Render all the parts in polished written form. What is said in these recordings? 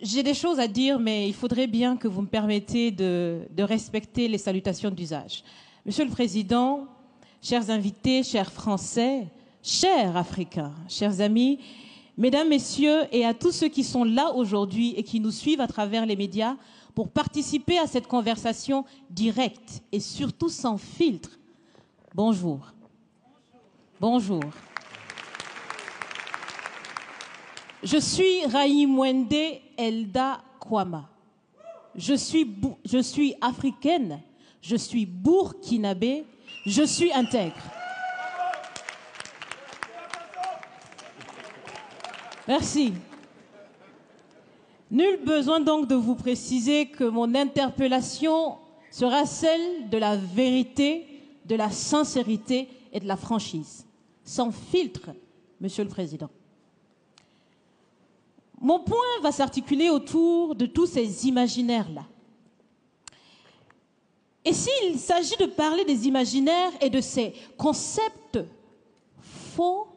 J'ai des choses à dire, mais il faudrait bien que vous me permettiez de respecter les salutations d'usage. Monsieur le Président, chers invités, chers Français, chers Africains, chers amis, Mesdames, Messieurs, et à tous ceux qui sont là aujourd'hui et qui nous suivent à travers les médias pour participer à cette conversation directe et surtout sans filtre. Bonjour. Bonjour. Je suis Raïmwende Elda Kwama. Je suis africaine, je suis burkinabé, je suis intègre. Merci. Nul besoin donc de vous préciser que mon interpellation sera celle de la vérité, de la sincérité et de la franchise. Sans filtre, Monsieur le Président. Mon point va s'articuler autour de tous ces imaginaires-là. Et s'il s'agit de parler des imaginaires et de ces concepts faux,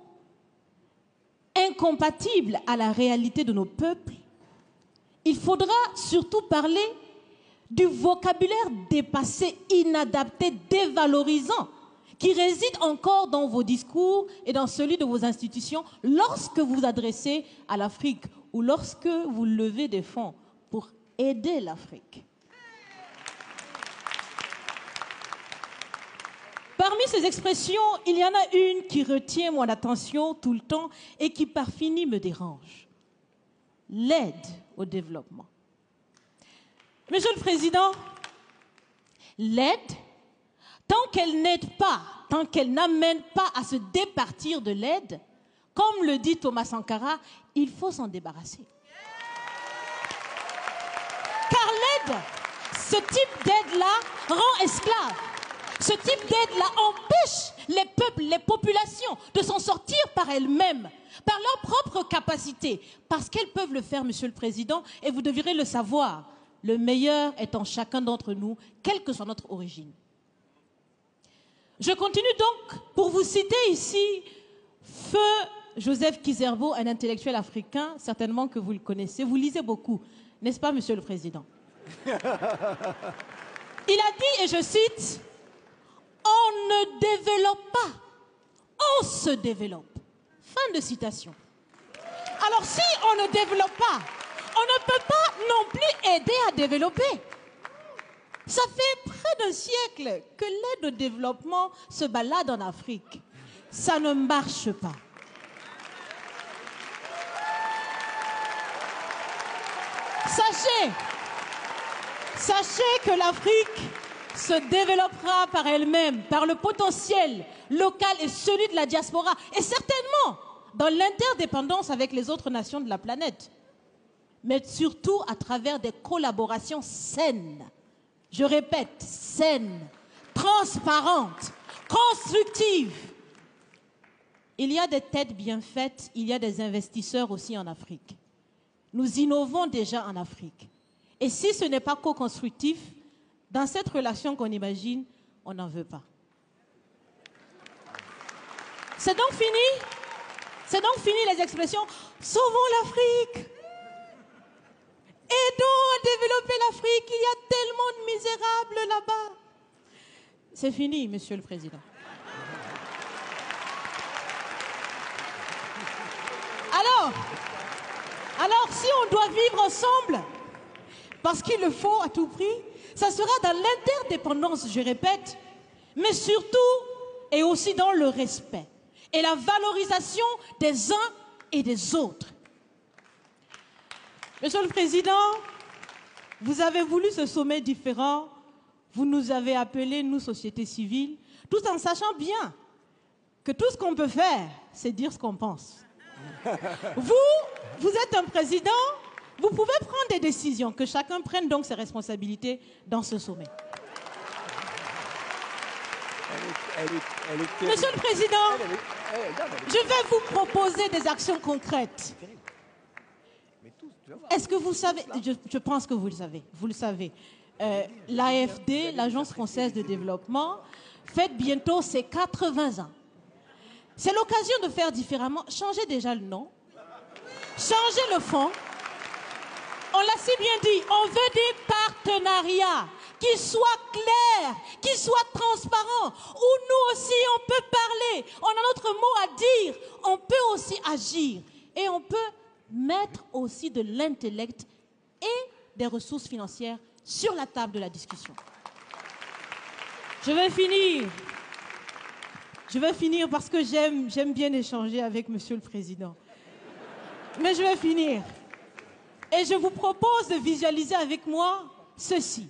incompatibles à la réalité de nos peuples, il faudra surtout parler du vocabulaire dépassé, inadapté, dévalorisant, qui réside encore dans vos discours et dans celui de vos institutions lorsque vous vous adressez à l'Afrique ou lorsque vous levez des fonds pour aider l'Afrique. Parmi ces expressions, il y en a une qui retient mon attention tout le temps et qui par fini me dérange. L'aide au développement. Monsieur le Président, l'aide, tant qu'elle n'aide pas, tant qu'elle n'amène pas à se départir de l'aide, comme le dit Thomas Sankara, il faut s'en débarrasser. Car l'aide, ce type d'aide-là rend esclave. Ce type d'aide-là empêche les peuples, les populations de s'en sortir par elles-mêmes, par leur propre capacité, parce qu'elles peuvent le faire, Monsieur le Président, et vous devrez le savoir. Le meilleur est en chacun d'entre nous, quelle que soit notre origine. Je continue donc pour vous citer ici Feu Joseph Kizerbo, un intellectuel africain, certainement que vous le connaissez. Vous lisez beaucoup, n'est-ce pas, Monsieur le Président? Il a dit, et je cite, « On ne développe pas, on se développe. » Fin de citation. Alors si on ne développe pas, on ne peut pas non plus aider à développer. Ça fait près d'un siècle que l'aide au développement se balade en Afrique. Ça ne marche pas. Sachez que l'Afrique se développera par elle-même, par le potentiel local et celui de la diaspora, et certainement dans l'interdépendance avec les autres nations de la planète, mais surtout à travers des collaborations saines. Je répète, saines, transparentes, constructives. Il y a des têtes bien faites, il y a des investisseurs aussi en Afrique. Nous innovons déjà en Afrique. Et si ce n'est pas co-constructif, dans cette relation qu'on imagine, on n'en veut pas. C'est donc fini? C'est donc fini les expressions « Sauvons l'Afrique !» Aidons à développer l'Afrique, il y a tellement de misérables là-bas. C'est fini, Monsieur le Président. Alors, si on doit vivre ensemble, parce qu'il le faut à tout prix, ça sera dans l'interdépendance, je répète, mais surtout et aussi dans le respect et la valorisation des uns et des autres. Monsieur le Président, vous avez voulu ce sommet différent, vous nous avez appelés, nous, société civile, tout en sachant bien que tout ce qu'on peut faire, c'est dire ce qu'on pense. Vous êtes un président, vous pouvez prendre des décisions, que chacun prenne donc ses responsabilités dans ce sommet. Monsieur le Président, je vais vous proposer des actions concrètes. Est-ce que vous savez, je pense que vous le savez, l'AFD, l'Agence française de développement, fête bientôt ses 80 ans. C'est l'occasion de faire différemment. Changez déjà le nom, changez le fond. On l'a si bien dit, on veut des partenariats qui soient clairs, qui soient transparents, où nous aussi on peut parler, on a notre mot à dire, on peut aussi agir et on peut mettre aussi de l'intellect et des ressources financières sur la table de la discussion. Je vais finir parce que j'aime bien échanger avec Monsieur le Président. Mais je vais finir. Et je vous propose de visualiser avec moi ceci.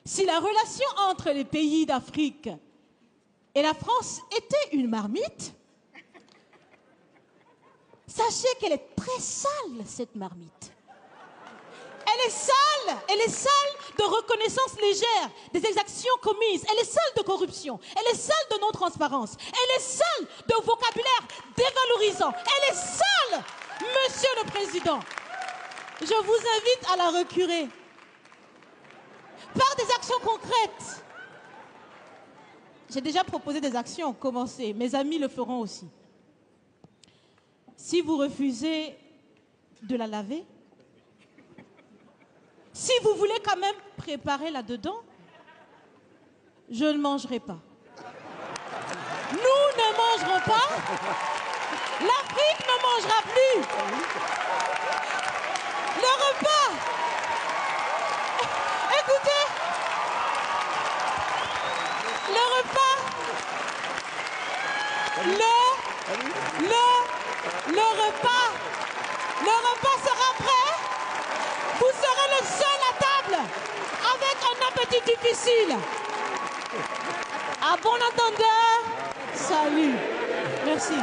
Si la relation entre les pays d'Afrique et la France était une marmite, sachez qu'elle est très sale, cette marmite. Elle est sale de reconnaissance légère des exactions commises, elle est sale de corruption, elle est sale de non-transparence, elle est sale de vocabulaire dévalorisant, elle est sale, Monsieur le Président. Je vous invite à la recurer par des actions concrètes. J'ai déjà proposé des actions, commencez, mes amis le feront aussi. Si vous refusez de la laver, si vous voulez quand même préparer là-dedans, je ne mangerai pas. Nous ne mangerons pas. L'Afrique ne mangera plus. Le repas. Écoutez. Le repas. Le repas sera prêt. Vous serez le seul à table avec un appétit difficile. À bon entendeur, salut. Merci.